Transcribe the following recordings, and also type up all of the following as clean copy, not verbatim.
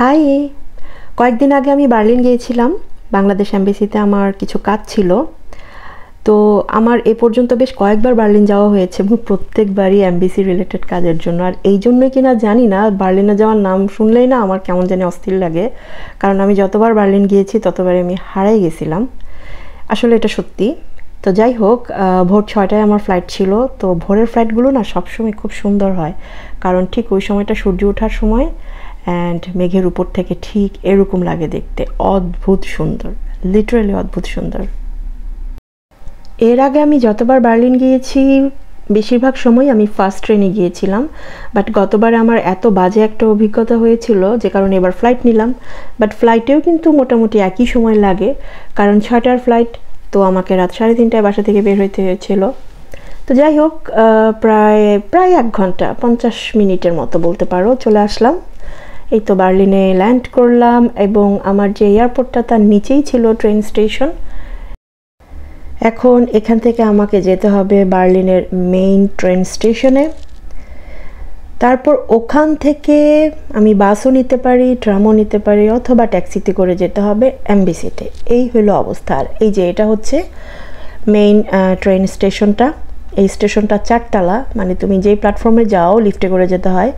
High, কয়েকদিন আগে আমি বার্লিন গিয়েছিলাম। বাংলাদেশ এমবেসিতে আমার কিছু কাজ ছিল। তো আমার এ পর্যন্ত বেশ কয়েকবার বার্লিন যাওয়া হয়েছে এবং প্রত্যেকবারই এমবেসি রিলেটেড কাজের জন্য। আর এই জন্যই কিনা জানি না, বার্লিনে যাওয়ার নাম শুনলেই না আমার কেমন জানি অস্থির লাগে। কারণ আমি যতবার বার্লিন গিয়েছি ততবারই আমি হারাই গেছিলাম। আসলে এটা সত্যি। তো যাই হোক, ভোর 6টায় আমার ফ্লাইট ছিল। তো ভোরের ফ্লাইটগুলো না সবসময় খুব সুন্দর হয়, কারণ ঠিক ওই সময়টা সূর্য ওঠার সময়, অ্যান্ড মেঘের উপর থেকে ঠিক এরকম লাগে দেখতে। অদ্ভুত সুন্দর, লিটারালি অদ্ভুত সুন্দর। এর আগে আমি যতবার বার্লিন গিয়েছি বেশিরভাগ সময় আমি ফার্স্ট ট্রেনে গিয়েছিলাম। বাট গতবারে আমার এত বাজে একটা অভিজ্ঞতা হয়েছিল যে কারণে এবার ফ্লাইট নিলাম। বাট ফ্লাইটেও কিন্তু মোটামুটি একই সময় লাগে, কারণ 6টার ফ্লাইট। তো আমাকে রাত 3:30টায় বাসা থেকে বের হইতে হয়েছিল। তো যাই হোক, প্রায় প্রায় 1 ঘন্টা 50 মিনিটের মতো বলতে পারো চলে আসলাম। এই তো বার্লিনে ল্যান্ড করলাম, এবং আমার যে এয়ারপোর্টটা তার নিচেই ছিল ট্রেন স্টেশন। এখন এখান থেকে আমাকে যেতে হবে বার্লিনের মেইন ট্রেন স্টেশনে। তারপর ওখান থেকে আমি বাসও নিতে পারি, ট্রামও নিতে পারি, অথবা ট্যাক্সিতে করে যেতে হবে এমবেসিতে। এই হলো অবস্থা। আর এই যে এটা হচ্ছে মেইন ট্রেন স্টেশনটা। এই স্টেশনটা 4তলা, মানে তুমি যেই প্ল্যাটফর্মে যাও লিফটে করে যেতে হয়।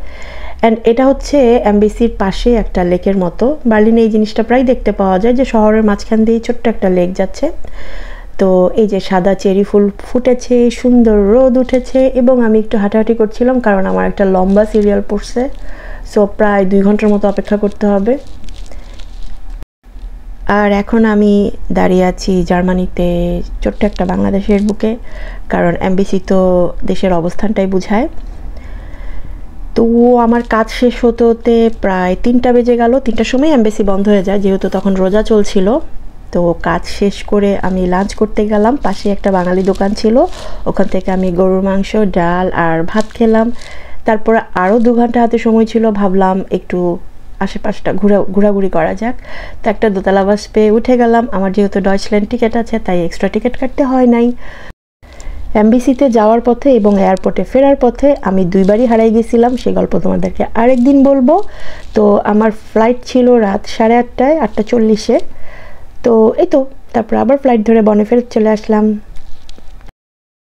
অ্যান্ড এটা হচ্ছে এমবেসির পাশে একটা লেকের মতো। বার্লিনে এই জিনিসটা প্রায় দেখতে পাওয়া যায় যে শহরের মাঝখান দিয়ে ছোট্ট একটা লেক যাচ্ছে। তো এই যে সাদা চেরি ফুল ফুটেছে, সুন্দর রোদ উঠেছে, এবং আমি একটু হাঁটাহাঁটি করছিলাম কারণ আমার একটা লম্বা সিরিয়াল পড়ছে। সো প্রায় 2 ঘন্টার মতো অপেক্ষা করতে হবে। আর এখন আমি দাঁড়িয়ে আছি জার্মানিতে, ছোট্ট একটা বাংলাদেশের বুকে, কারণ এমবেসি তো দেশের অবস্থানটাই বোঝায়। তো আমার কাজ শেষ হতে হতে প্রায় 3টা বেজে গেল। 3টার সময় এমবেসি বন্ধ হয়ে যায়, যেহেতু তখন রোজা চলছিল। তো কাজ শেষ করে আমি লাঞ্চ করতে গেলাম। পাশে একটা বাঙালি দোকান ছিল, ওখান থেকে আমি গরুর মাংস, ডাল আর ভাত খেলাম। তারপরে আরও 2 ঘন্টা হাতে সময় ছিল, ভাবলাম একটু আশেপাশটা ঘোরাঘুরি করা যাক। তো একটা দোতলা বাস পেয়ে উঠে গেলাম। আমার যেহেতু ডয়েচল্যান্ড টিকিট আছে তাই এক্সট্রা টিকিট কাটতে হয় নাই। এমবিসিতে যাওয়ার পথে এবং এয়ারপোর্টে ফেরার পথে আমি 2বারই হারাই গেছিলাম, সেই গল্প তোমাদেরকে আরেকদিন বলবো। তো আমার ফ্লাইট ছিল রাত 8:30টায়, 8:40-এ। তো এই তো তারপর আবার ফ্লাইট ধরে বনে ফেরত চলে আসলাম।